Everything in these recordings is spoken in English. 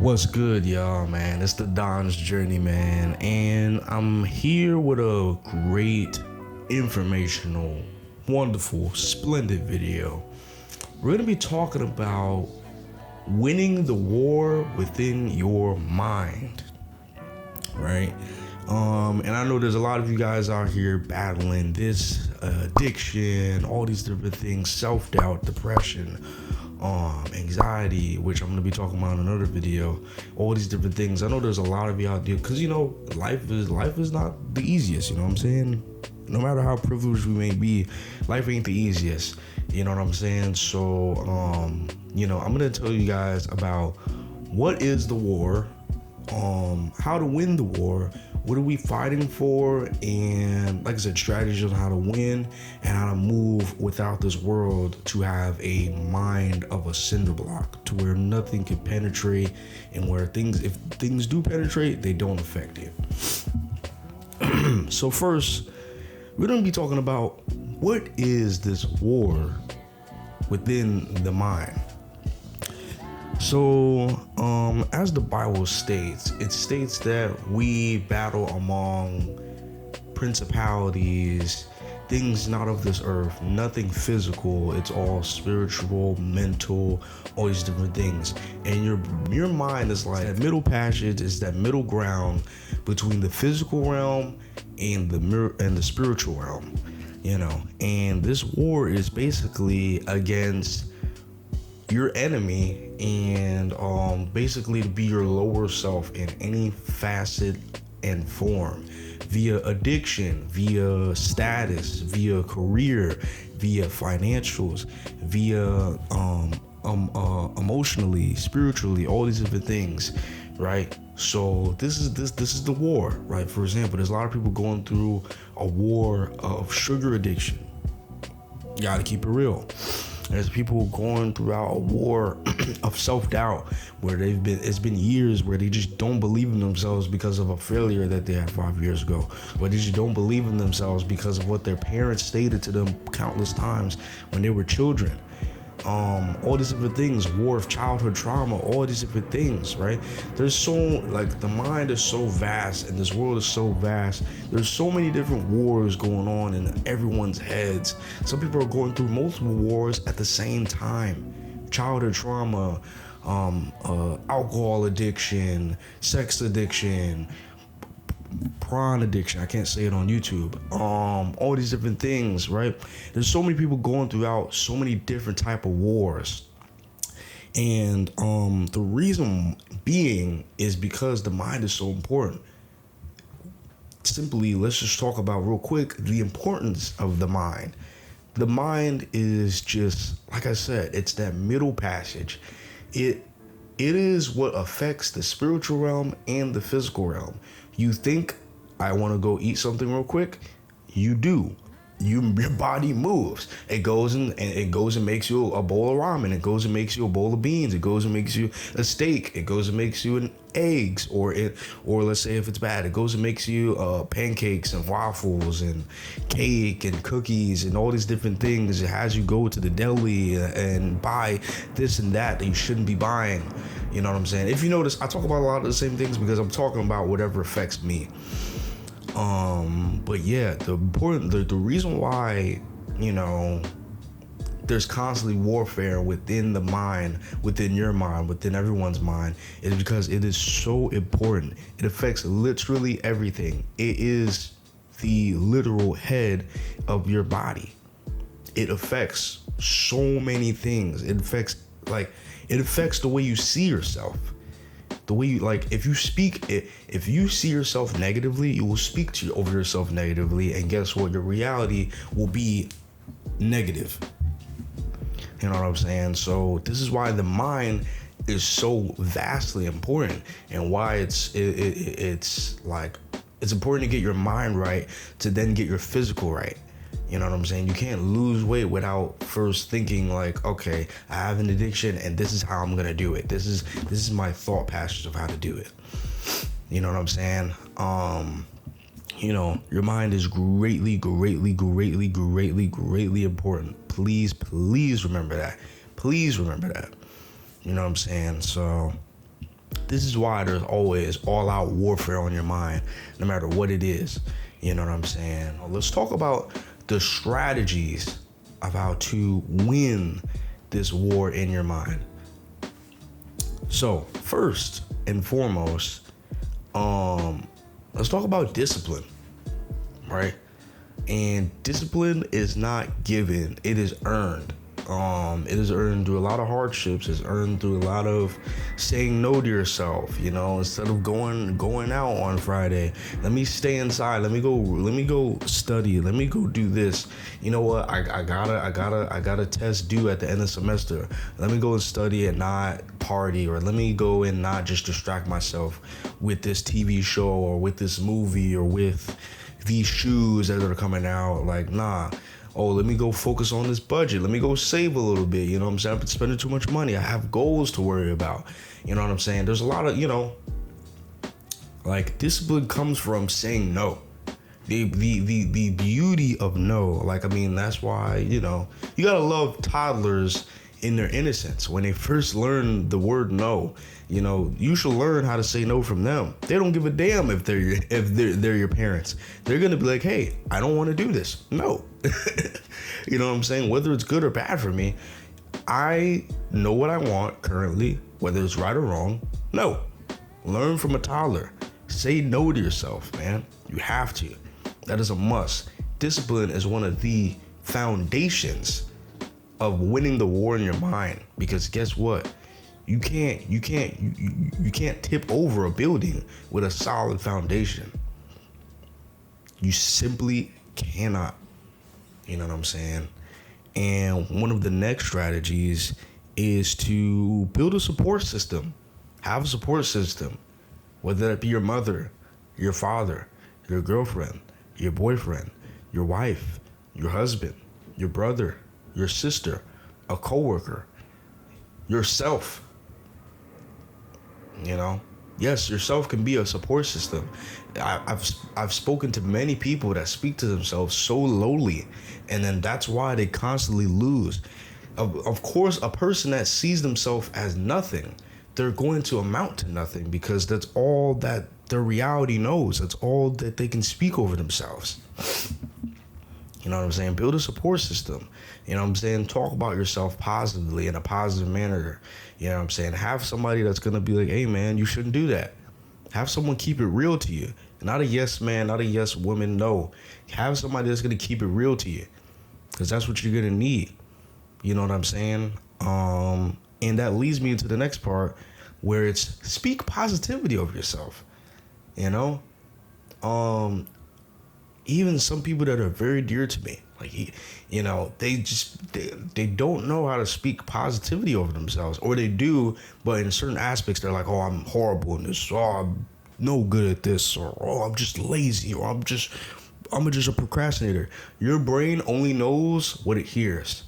What's good, y'all, man? It's the Don's Journey, man, and I'm here with a great, informational, wonderful, splendid video. We're gonna be talking about winning the war within your mind, right? And I know there's a lot of you guys out here battling this addiction, all these different things, self-doubt, depression, anxiety, which I'm gonna be talking about in another video. All these different things. I know there's a lot of you out there because life is not the easiest. You know what I'm saying? No matter how privileged we may be, life ain't the easiest. You know what I'm saying? So, I'm gonna tell you guys about what is the war, how to win the war, what are we fighting for, and like I said, strategies on how to win and how to move without this world to have a mind of a cinder block to where nothing can penetrate, and where if things do penetrate, they don't affect you. So first, we're going to be talking about what is this war within the mind. So, as the Bible states, it states that we battle among principalities, things not of this earth, nothing physical. It's all spiritual, mental, all these different things. And your mind is like that middle passage, is that middle ground between the physical realm and the spiritual realm. And this war is basically against your enemy, and basically to be your lower self in any facet and form, via addiction, via status, via career, via financials, via emotionally, spiritually, all these different things, right? So this is the war, right? For example, there's a lot of people going through a war of sugar addiction. You gotta keep it real. There's people going throughout a war of self-doubt where it's been years where they just don't believe in themselves because of a failure that they had 5 years ago. Or they just don't believe in themselves because of what their parents stated to them countless times when they were children. All these different things, war of childhood trauma, all these different things, right? The mind is so vast and this world is so vast. There's so many different wars going on in everyone's heads. Some people are going through multiple wars at the same time. Childhood trauma, alcohol addiction, sex addiction, prawn addiction. I can't say it on YouTube. All these different things, right? There's so many people going throughout so many different type of wars. And the reason being is because the mind is so important. Simply, let's just talk about real quick the importance of the mind. The mind is just, like I said, it's that middle passage. It is what affects the spiritual realm and the physical realm. You think, I want to go eat something real quick. You do. Your body moves. It goes and makes you a bowl of ramen. It goes and makes you a bowl of beans. It goes and makes you a steak. It goes and makes you an eggs, or let's say if it's bad, it goes and makes you pancakes and waffles and cake and cookies and all these different things. It has you go to the deli and buy this and that you shouldn't be buying. You know what I'm saying? If you notice, I talk about a lot of the same things because I'm talking about whatever affects me. But yeah, the reason why, there's constantly warfare within the mind, within your mind, within everyone's mind, is because it is so important. It affects literally everything. It is the literal head of your body. It affects so many things. It affects the way you see yourself. The way you, if you see yourself negatively, you will speak over yourself negatively, and guess what? Your reality will be negative. You know what I'm saying? So this is why the mind is so vastly important, and why it's important to get your mind right to then get your physical right. You know what I'm saying? You can't lose weight without first thinking okay, I have an addiction and this is how I'm gonna do it. This is my thought passage of how to do it. You know what I'm saying? Your mind is greatly, greatly, greatly, greatly, greatly important. Please remember that. Please remember that. You know what I'm saying? So This is why there's always all-out warfare on your mind, no matter what it is. You know what I'm saying? Let's talk about the strategies of how to win this war in your mind. So, first and foremost, let's talk about discipline, right? And discipline is not given, it is earned. It is earned through a lot of hardships. It's earned through a lot of saying no to yourself. Instead of going out on Friday, let me stay inside. Let me go study. Let me go do this. You know what? I got a test due at the end of the semester. Let me go and study and not party, or let me go and not just distract myself with this TV show or with this movie or with these shoes that are coming out. Like, nah. Oh, let me go focus on this budget. Let me go save a little bit. You know what I'm saying? I've been spending too much money. I have goals to worry about. You know what I'm saying? There's a lot of, like, discipline comes from saying no. The beauty of no. Like, I mean, that's why, you gotta love toddlers in their innocence. When they first learn the word no, you should learn how to say no from them. They don't give a damn if they're your parents. They're gonna be like, hey, I don't want to do this. No. You know what I'm saying? Whether it's good or bad for me, I know what I want currently, whether it's right or wrong. No. Learn from a toddler. Say no to yourself, man. You have to. That is a must. Discipline is one of the foundations of winning the war in your mind, because guess what? You can't tip over a building with a solid foundation. You simply cannot. You know what I'm saying? And one of the next strategies is to build a support system. Have a support system, whether that be your mother, your father, your girlfriend, your boyfriend, your wife, your husband, your brother, your sister, a coworker, yourself. Yes, yourself can be a support system. I've spoken to many people that speak to themselves so lowly, and then that's why they constantly lose. Of course, a person that sees themselves as nothing, they're going to amount to nothing, because that's all that their reality knows. That's all that they can speak over themselves. You know what I'm saying? Build a support system. You know what I'm saying? Talk about yourself positively in a positive manner. You know what I'm saying? Have somebody that's going to be like, hey, man, you shouldn't do that. Have someone keep it real to you. Not a yes man, not a yes woman, no. Have somebody that's going to keep it real to you, because that's what you're going to need. You know what I'm saying? And that leads me into the next part, where it's speak positivity over yourself. Even some people that are very dear to me, like, they don't know how to speak positivity over themselves, or they do, but in certain aspects they're like, oh, I'm horrible in this, oh, I'm no good at this, or oh, I'm just lazy, or I'm just a procrastinator. Your brain only knows what it hears.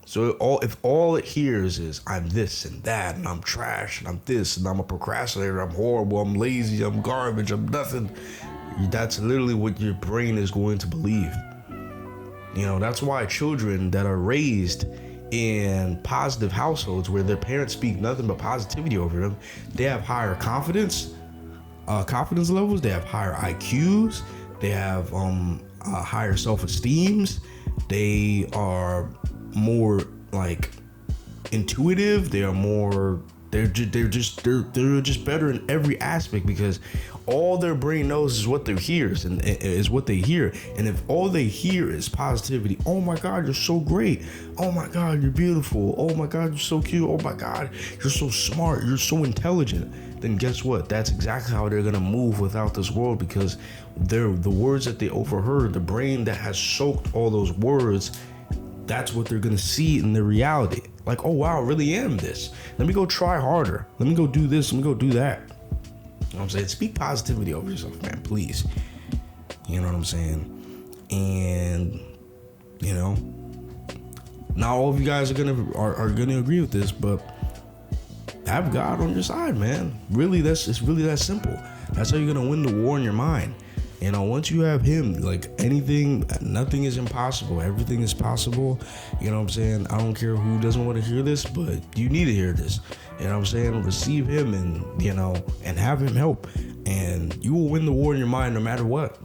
So if all it hears is I'm this and that, and I'm trash, and I'm this, and I'm a procrastinator, I'm horrible, I'm lazy, I'm garbage, I'm nothing, that's literally what your brain is going to believe. That's why children that are raised in positive households where their parents speak nothing but positivity over them, they have higher confidence levels, they have higher IQs, they have higher self-esteems, they are more like intuitive, they're just better in every aspect, because all their brain knows is what they hear, and if all they hear is positivity, oh my God, you're so great, oh my God, you're beautiful, oh my God, you're so cute, oh my God, you're so smart, you're so intelligent, then guess what? That's exactly how they're gonna move without this world, because the words that they overheard, the brain that has soaked all those words, that's what they're gonna see in their reality. Like, oh wow, I really am this. Let me go try harder. Let me go do this. Let me go do that. You know what I'm saying? Speak positivity over yourself, man, please. You know what I'm saying? And, not all of you guys are gonna agree with this, but have God on your side, man. Really, it's really that simple. That's how you're gonna win the war in your mind. Once you have him, like, nothing is impossible. Everything is possible. You know what I'm saying? I don't care who doesn't want to hear this, but you need to hear this. You know what I'm saying? Receive him and, and have him help. And you will win the war in your mind no matter what.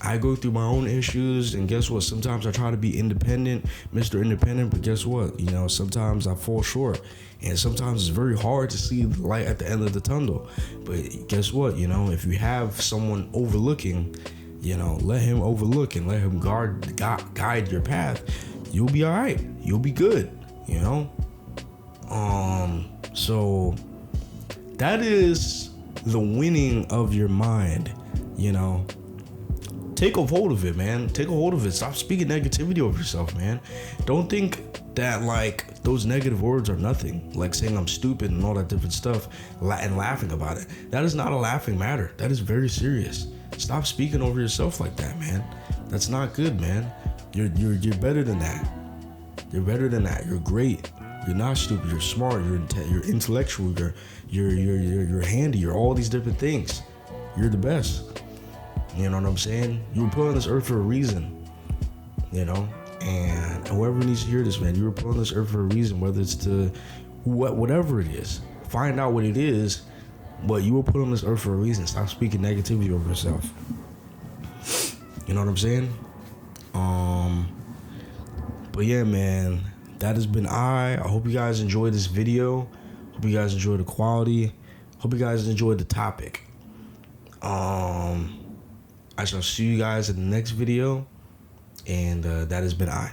I go through my own issues, and guess what? Sometimes I try to be independent, Mr. Independent, but guess what? Sometimes I fall short. And sometimes it's very hard to see the light at the end of the tunnel. But guess what? If you have someone overlooking, let him overlook and let him guide your path. You'll be all right. You'll be good, So that is the winning of your mind, Take a hold of it, man. Take a hold of it. Stop speaking negativity over yourself, man. Don't think that, like, those negative words are nothing. Like saying I'm stupid and all that different stuff and laughing about it. That is not a laughing matter. That is very serious. Stop speaking over yourself like that, man. That's not good, man. You're better than that. You're better than that. You're great. You're not stupid. You're smart. You're intellectual. You're handy. You're all these different things. You're the best. You know what I'm saying? You were put on this earth for a reason, and whoever needs to hear this, man, you were put on this earth for a reason, whether it's to whatever it is. Find out what it is, but you were put on this earth for a reason. Stop speaking negativity over yourself. You know what I'm saying? But yeah, man, that has been I hope you guys enjoyed this video. Hope you guys enjoyed the quality. Hope you guys enjoyed the topic. I shall see you guys in the next video, and that has been I.